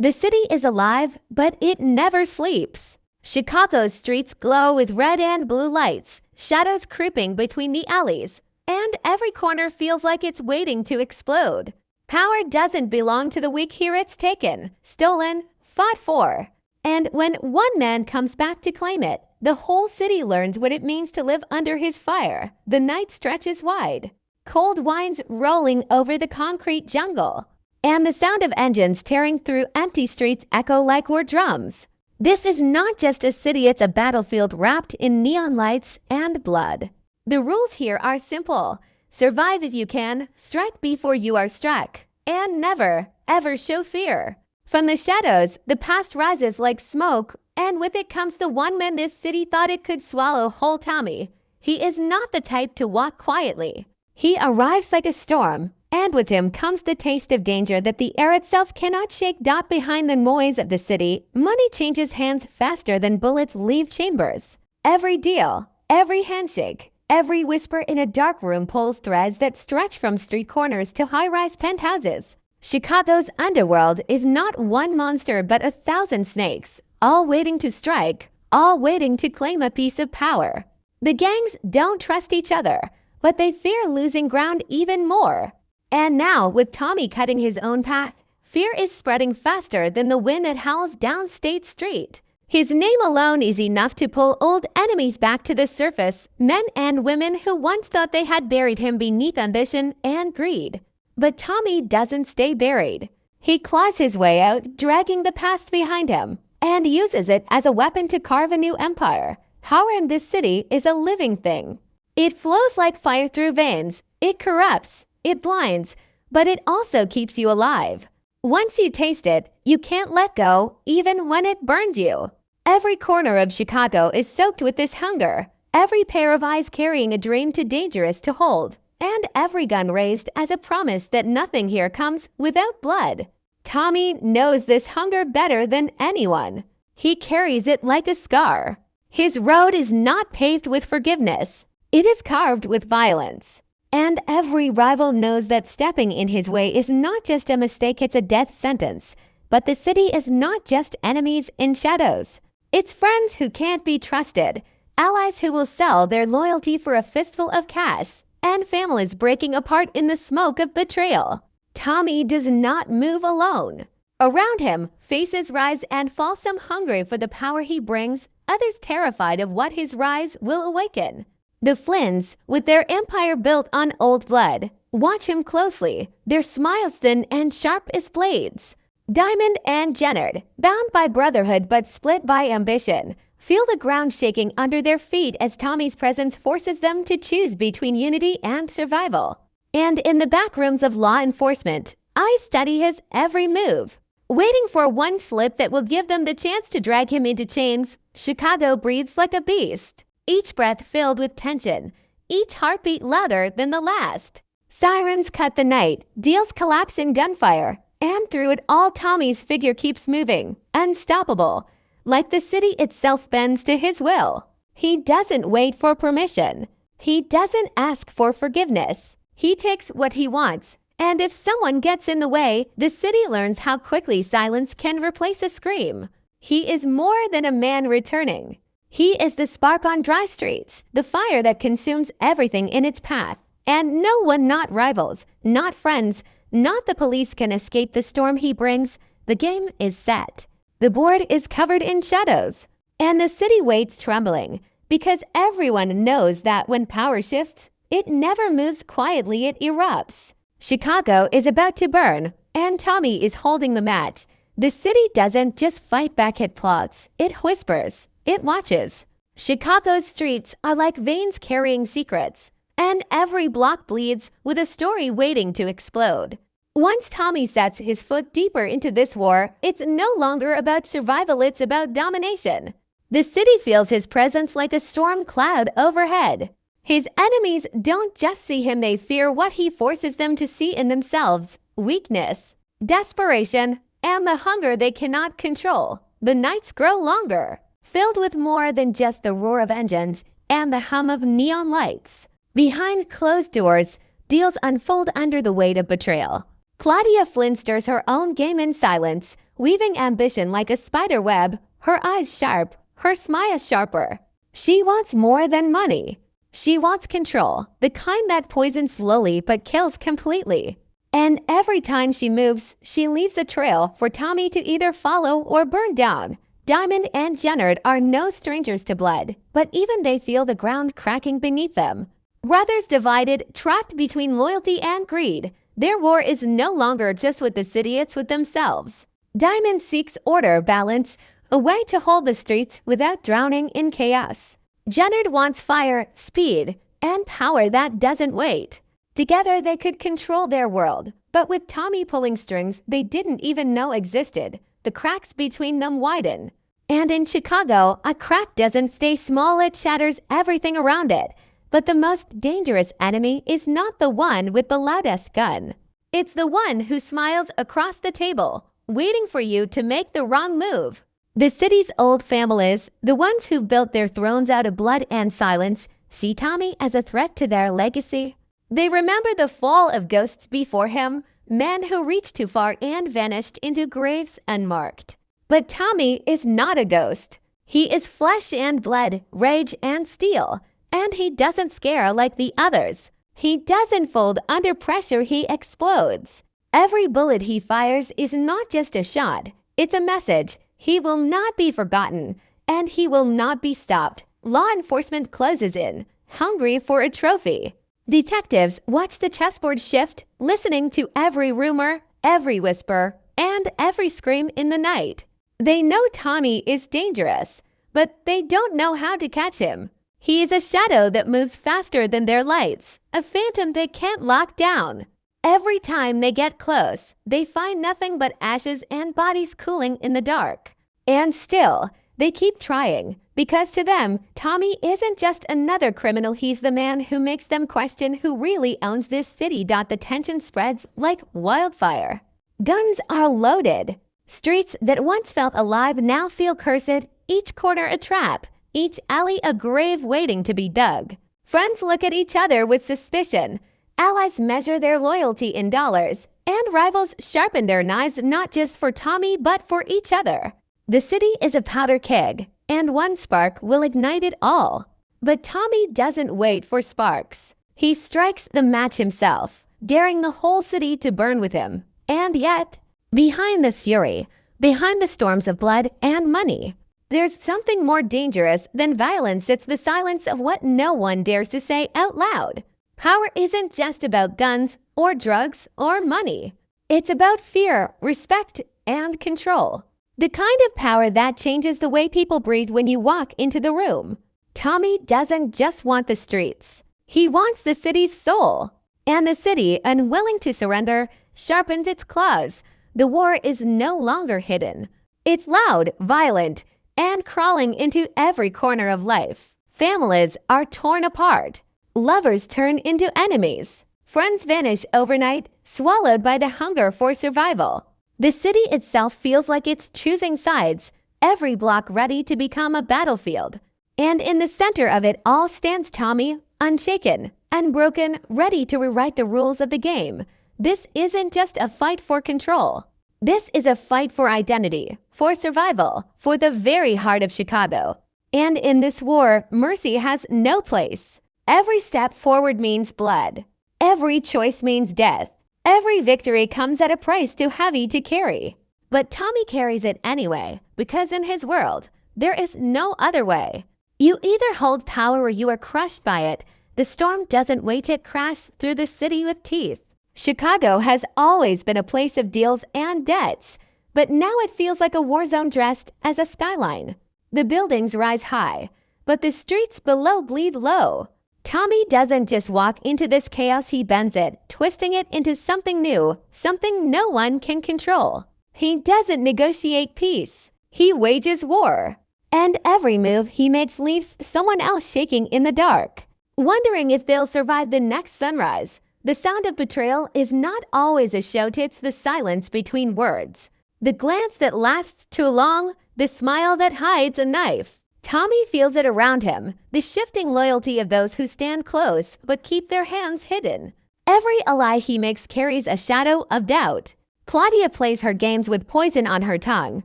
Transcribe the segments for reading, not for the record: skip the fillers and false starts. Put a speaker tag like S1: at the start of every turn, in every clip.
S1: The city is alive, but it never sleeps. Chicago's streets glow with red and blue lights, shadows creeping between the alleys, and every corner feels like it's waiting to explode. Power doesn't belong to the weak here. It's taken, stolen, fought for. And when one man comes back to claim it, the whole city learns what it means to live under his fire. The night stretches wide. Cold winds rolling over the concrete jungle, and the sound of engines tearing through empty streets echo like war drums. This is not just a city, it's a battlefield wrapped in neon lights and blood. The rules here are simple. Survive if you can, strike before you are struck, and never, ever show fear. From the shadows, the past rises like smoke, and with it comes the one man this city thought it could swallow whole. Tommy. He is not the type to walk quietly. He arrives like a storm, and with him comes the taste of danger that the air itself cannot shake. Behind the noise of the city, money changes hands faster than bullets leave chambers. Every deal, every handshake, every whisper in a dark room pulls threads that stretch from street corners to high-rise penthouses. Chicago's underworld is not one monster but 1,000 snakes, all waiting to strike, all waiting to claim a piece of power. The gangs don't trust each other, but they fear losing ground even more. And now, with Tommy cutting his own path, fear is spreading faster than the wind that howls down State Street. His name alone is enough to pull old enemies back to the surface, men and women who once thought they had buried him beneath ambition and greed. But Tommy doesn't stay buried. He claws his way out, dragging the past behind him, and uses it as a weapon to carve a new empire. Power in this city is a living thing. It flows like fire through veins. It corrupts, it blinds, but it also keeps you alive. Once you taste it, you can't let go, even when it burns you. Every corner of Chicago is soaked with this hunger. Every pair of eyes carrying a dream too dangerous to hold. And every gun raised as a promise that nothing here comes without blood. Tommy knows this hunger better than anyone. He carries it like a scar. His road is not paved with forgiveness. It is carved with violence. And every rival knows that stepping in his way is not just a mistake, it's a death sentence. But the city is not just enemies in shadows. It's friends who can't be trusted, allies who will sell their loyalty for a fistful of cash, and families breaking apart in the smoke of betrayal. Tommy does not move alone. Around him, faces rise and fall, some hungry for the power he brings, others terrified of what his rise will awaken. The Flynns, with their empire built on old blood, watch him closely, their smiles thin and sharp as blades. Diamond and Jennard, bound by brotherhood but split by ambition, feel the ground shaking under their feet as Tommy's presence forces them to choose between unity and survival. And in the back rooms of law enforcement, I study his every move, waiting for one slip that will give them the chance to drag him into chains. Chicago breathes like a beast, each breath filled with tension, each heartbeat louder than the last. Sirens cut the night, deals collapse in gunfire, and through it all Tommy's figure keeps moving, unstoppable. Like the city itself bends to his will. He doesn't wait for permission. He doesn't ask for forgiveness. He takes what he wants. And if someone gets in the way, the city learns how quickly silence can replace a scream. He is more than a man returning. He is the spark on dry streets, the fire that consumes everything in its path. And no one, not rivals, not friends, not the police, can escape the storm he brings. The game is set. The board is covered in shadows, and the city waits trembling, because everyone knows that when power shifts, it never moves quietly, it erupts. Chicago is about to burn, and Tommy is holding the match. The city doesn't just fight back, it plots, it whispers, it watches. Chicago's streets are like veins carrying secrets, and every block bleeds with a story waiting to explode. Once Tommy sets his foot deeper into this war, it's no longer about survival, it's about domination. The city feels his presence like a storm cloud overhead. His enemies don't just see him, they fear what he forces them to see in themselves: weakness, desperation, and the hunger they cannot control. The nights grow longer, filled with more than just the roar of engines and the hum of neon lights. Behind closed doors, deals unfold under the weight of betrayal. Claudia Flynn stirs her own game in silence, weaving ambition like a spider web, her eyes sharp, her smile sharper. She wants more than money. She wants control, the kind that poisons slowly but kills completely. And every time she moves, she leaves a trail for Tommy to either follow or burn down. Diamond and Jennard are no strangers to blood, but even they feel the ground cracking beneath them. Brothers divided, trapped between loyalty and greed. Their war is no longer just with the city, it's with themselves. Diamond seeks order, balance, a way to hold the streets without drowning in chaos. Jennard wants fire, speed, and power that doesn't wait. Together they could control their world, but with Tommy pulling strings they didn't even know existed, the cracks between them widen. And in Chicago, a crack doesn't stay small, it shatters everything around it. But the most dangerous enemy is not the one with the loudest gun. It's the one who smiles across the table, waiting for you to make the wrong move. The city's old families, the ones who built their thrones out of blood and silence, see Tommy as a threat to their legacy. They remember the fall of ghosts before him, men who reached too far and vanished into graves unmarked. But Tommy is not a ghost. He is flesh and blood, rage and steel, and he doesn't scare like the others. He doesn't fold under pressure, he explodes. Every bullet he fires is not just a shot, it's a message. He will not be forgotten, and he will not be stopped. Law enforcement closes in, hungry for a trophy. Detectives watch the chessboard shift, listening to every rumor, every whisper, and every scream in the night. They know Tommy is dangerous, but they don't know how to catch him. He is a shadow that moves faster than their lights, a phantom they can't lock down. Every time they get close, they find nothing but ashes and bodies cooling in the dark. And still, they keep trying, because to them, Tommy isn't just another criminal, he's the man who makes them question who really owns this city. The tension spreads like wildfire. Guns are loaded. Streets that once felt alive now feel cursed, each corner a trap, each alley a grave waiting to be dug. Friends look at each other with suspicion. Allies measure their loyalty in dollars, and rivals sharpen their knives not just for Tommy but for each other. The city is a powder keg, and one spark will ignite it all. But Tommy doesn't wait for sparks. He strikes the match himself, daring the whole city to burn with him. And yet, behind the fury, behind the storms of blood and money, there's something more dangerous than violence. It's the silence of what no one dares to say out loud. Power isn't just about guns or drugs or money. It's about fear, respect, and control. The kind of power that changes the way people breathe when you walk into the room. Tommy doesn't just want the streets. He wants the city's soul. And the city, unwilling to surrender, sharpens its claws. The war is no longer hidden. It's loud, violent, and crawling into every corner of life. Families are torn apart. Lovers turn into enemies. Friends vanish overnight, swallowed by the hunger for survival. The city itself feels like it's choosing sides, every block ready to become a battlefield. And in the center of it all stands Tommy, unshaken, unbroken, ready to rewrite the rules of the game. This isn't just a fight for control. This is a fight for identity, for survival, for the very heart of Chicago. And in this war, mercy has no place. Every step forward means blood. Every choice means death. Every victory comes at a price too heavy to carry. But Tommy carries it anyway, because in his world, there is no other way. You either hold power or you are crushed by it. The storm doesn't wait to crash through the city with teeth. Chicago has always been a place of deals and debts, but now it feels like a war zone dressed as a skyline. The buildings rise high, but the streets below bleed low. Tommy doesn't just walk into this chaos, he bends it, twisting it into something new, something no one can control. He doesn't negotiate peace. He wages war. And every move he makes leaves someone else shaking in the dark, wondering if they'll survive the next sunrise. The sound of betrayal is not always a shout, it's the silence between words. The glance that lasts too long, the smile that hides a knife. Tommy feels it around him, the shifting loyalty of those who stand close but keep their hands hidden. Every ally he makes carries a shadow of doubt. Claudia plays her games with poison on her tongue,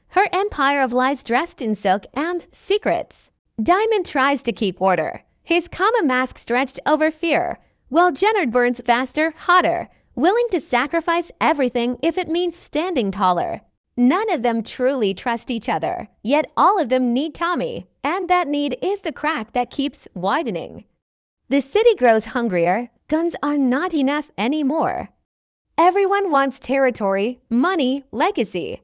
S1: her empire of lies dressed in silk and secrets. Diamond tries to keep order, his comma mask stretched over fear, while Jennard burns faster, hotter, willing to sacrifice everything if it means standing taller. None of them truly trust each other, yet all of them need Tommy, and that need is the crack that keeps widening. The city grows hungrier, guns are not enough anymore. Everyone wants territory, money, legacy.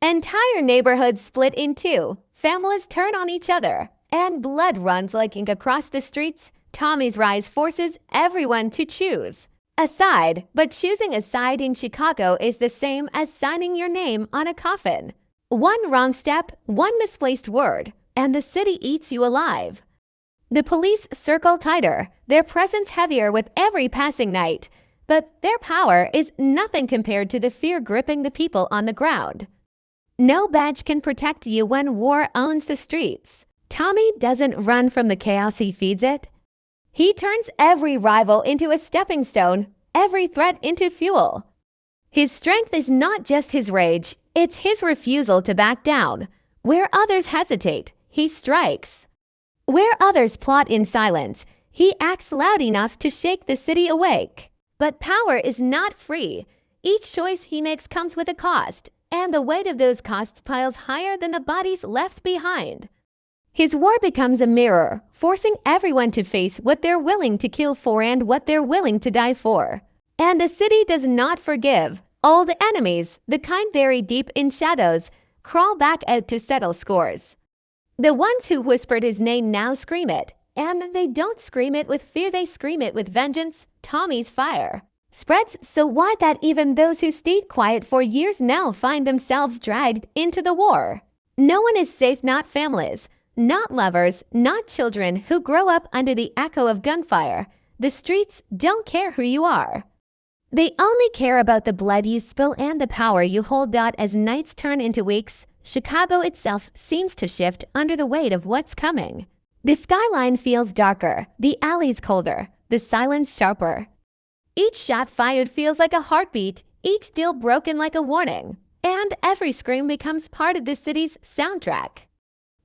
S1: Entire neighborhoods split in two, families turn on each other, and blood runs like ink across the streets. Tommy's rise forces everyone to choose a side, but choosing a side in Chicago is the same as signing your name on a coffin. One wrong step, one misplaced word, and the city eats you alive. The police circle tighter, their presence heavier with every passing night, but their power is nothing compared to the fear gripping the people on the ground. No badge can protect you when war owns the streets. Tommy doesn't run from the chaos, he feeds it. He turns every rival into a stepping stone, every threat into fuel. His strength is not just his rage, it's his refusal to back down. Where others hesitate, he strikes. Where others plot in silence, he acts loud enough to shake the city awake. But power is not free. Each choice he makes comes with a cost, and the weight of those costs piles higher than the bodies left behind. His war becomes a mirror, forcing everyone to face what they're willing to kill for and what they're willing to die for. And the city does not forgive. Old enemies, the kind buried deep in shadows, crawl back out to settle scores. The ones who whispered his name now scream it, and they don't scream it with fear, they scream it with vengeance. Tommy's fire spreads so wide that even those who stayed quiet for years now find themselves dragged into the war. No one is safe, not families, not lovers, not children who grow up under the echo of gunfire. The streets don't care who you are. They only care about the blood you spill and the power you hold. As nights turn into weeks, Chicago itself seems to shift under the weight of what's coming. The skyline feels darker, the alleys colder, the silence sharper. Each shot fired feels like a heartbeat, each deal broken like a warning, and every scream becomes part of the city's soundtrack.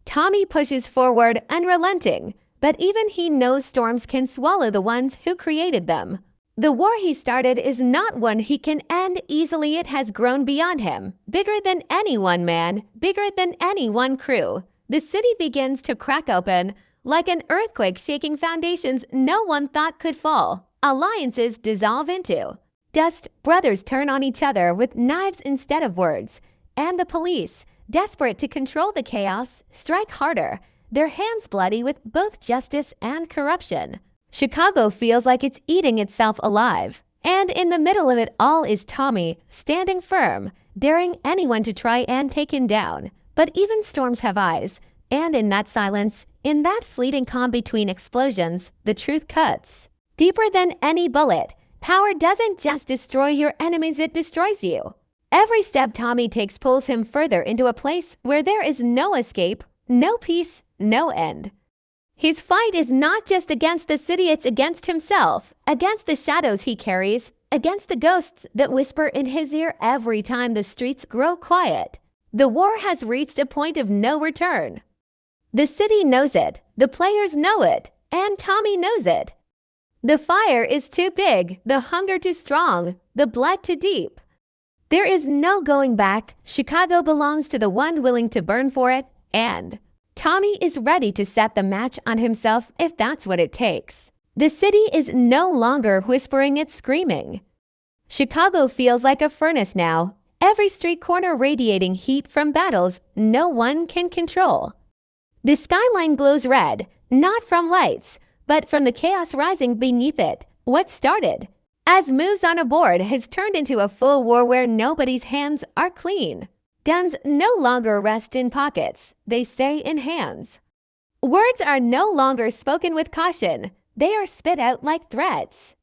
S1: Tommy pushes forward, unrelenting, but even he knows storms can swallow the ones who created them. The war he started is not one he can end easily. It has grown beyond him, bigger than any one man, bigger than any one crew. The city begins to crack open, like an earthquake shaking foundations no one thought could fall. Alliances dissolve into dust, brothers turn on each other with knives instead of words, and the police, desperate to control the chaos, strike harder, their hands bloody with both justice and corruption. Chicago feels like it's eating itself alive, and in the middle of it all is Tommy, standing firm, daring anyone to try and take him down. But even storms have eyes, and in that silence, in that fleeting calm between explosions, the truth cuts deeper than any bullet. Power doesn't just destroy your enemies, it destroys you. Every step Tommy takes pulls him further into a place where there is no escape, no peace, no end. His fight is not just against the city, it's against himself, against the shadows he carries, against the ghosts that whisper in his ear every time the streets grow quiet. The war has reached a point of no return. The city knows it, the players know it, and Tommy knows it. The fire is too big, the hunger too strong, the blood too deep. There is no going back. Chicago belongs to the one willing to burn for it, and Tommy is ready to set the match on himself if that's what it takes. The city is no longer whispering, it's screaming. Chicago feels like a furnace now, every street corner radiating heat from battles no one can control. The skyline glows red, not from lights, but from the chaos rising beneath it. What started as moves on a board has turned into a full war where nobody's hands are clean. Guns no longer rest in pockets, they stay in hands. Words are no longer spoken with caution, they are spit out like threats.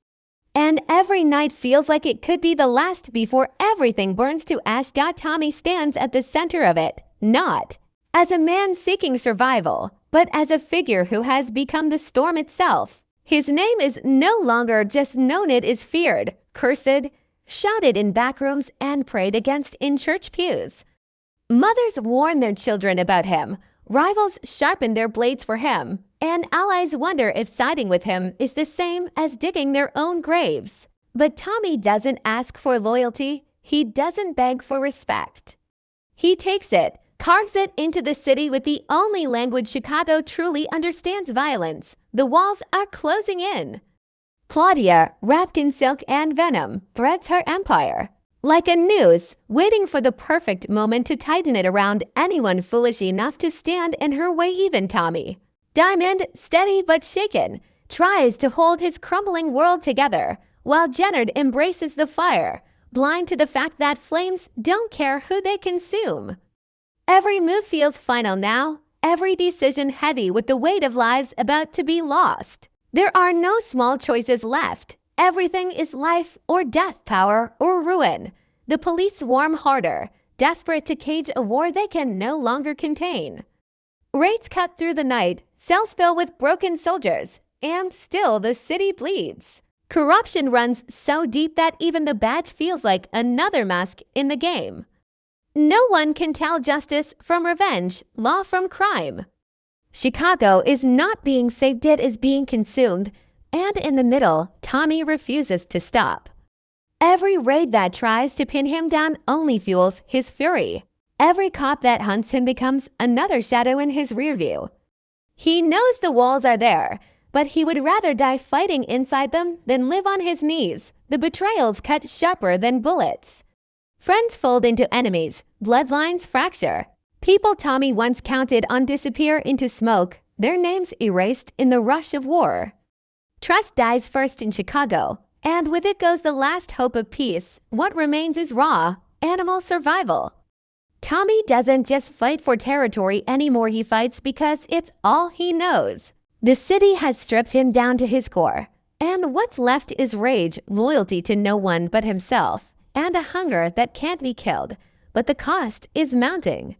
S1: And every night feels like it could be the last before everything burns to ash. Tommy stands at the center of it, not as a man seeking survival, but as a figure who has become the storm itself. His name is no longer just known, it is feared, cursed, shouted in backrooms, and prayed against in church pews. Mothers warn their children about him, rivals sharpen their blades for him, and allies wonder if siding with him is the same as digging their own graves. But Tommy doesn't ask for loyalty, he doesn't beg for respect. He takes it, carves it into the city with the only language Chicago truly understands: violence. The walls are closing in. Claudia, wrapped in silk and venom, spreads her empire. Like a noose, waiting for the perfect moment to tighten it around anyone foolish enough to stand in her way. Even Tommy, Diamond, steady but shaken, tries to hold his crumbling world together, while Jennard embraces the fire, blind to the fact that flames don't care who they consume. Every move feels final now, every decision heavy with the weight of lives about to be lost. There are no small choices left. Everything is life or death, power or ruin. The police swarm harder, desperate to cage a war they can no longer contain. Raids cut through the night, cells fill with broken soldiers, and still the city bleeds. Corruption runs so deep that even the badge feels like another mask in the game. No one can tell justice from revenge, law from crime. Chicago is not being saved, it is being consumed, and in the middle, Tommy refuses to stop. Every raid that tries to pin him down only fuels his fury. Every cop that hunts him becomes another shadow in his rearview. He knows the walls are there, but he would rather die fighting inside them than live on his knees. The betrayals cut sharper than bullets. Friends fold into enemies, bloodlines fracture. People Tommy once counted on disappear into smoke, their names erased in the rush of war. Trust dies first in Chicago, and with it goes the last hope of peace. What remains is raw, animal survival. Tommy doesn't just fight for territory anymore, he fights because it's all he knows. The city has stripped him down to his core, and what's left is rage, loyalty to no one but himself, and a hunger that can't be killed, but the cost is mounting.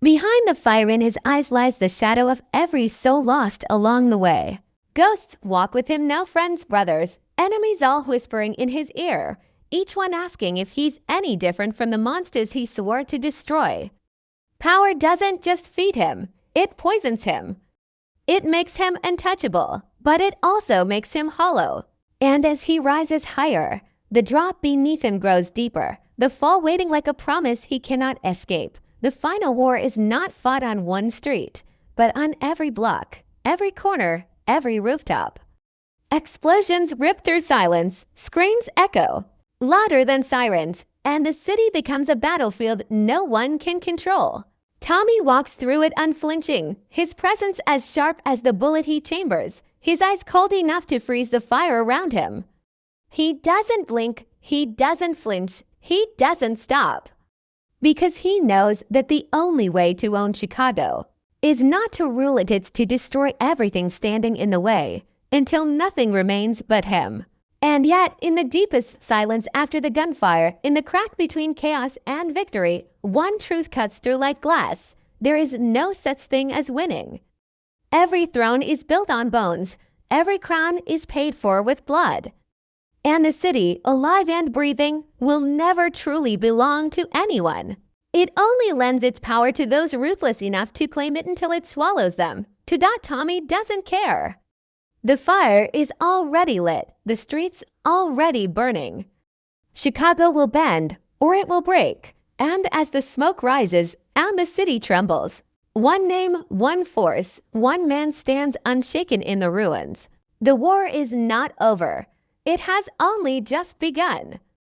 S1: Behind the fire in his eyes lies the shadow of every soul lost along the way. Ghosts walk with him now, friends, brothers, enemies all whispering in his ear, each one asking if he's any different from the monsters he swore to destroy. Power doesn't just feed him, it poisons him. It makes him untouchable, but it also makes him hollow. And as he rises higher, the drop beneath him grows deeper, the fall waiting like a promise he cannot escape. The final war is not fought on one street, but on every block, every corner, every rooftop. Explosions rip through silence, screams echo, louder than sirens, and the city becomes a battlefield no one can control. Tommy walks through it unflinching, his presence as sharp as the bullet he chambers, his eyes cold enough to freeze the fire around him. He doesn't blink, he doesn't flinch, he doesn't stop. Because he knows that the only way to own Chicago is not to rule it, it's to destroy everything standing in the way until nothing remains but him. And yet, in the deepest silence after the gunfire, in the crack between chaos and victory, one truth cuts through like glass. There is no such thing as winning. Every throne is built on bones. Every crown is paid for with blood. And the city, alive and breathing, will never truly belong to anyone. It only lends its power to those ruthless enough to claim it until it swallows them. To that, Tommy doesn't care. The fire is already lit, the streets already burning. Chicago will bend, or it will break, and as the smoke rises and the city trembles, one name, one force, one man stands unshaken in the ruins. The war is not over. It has only just begun.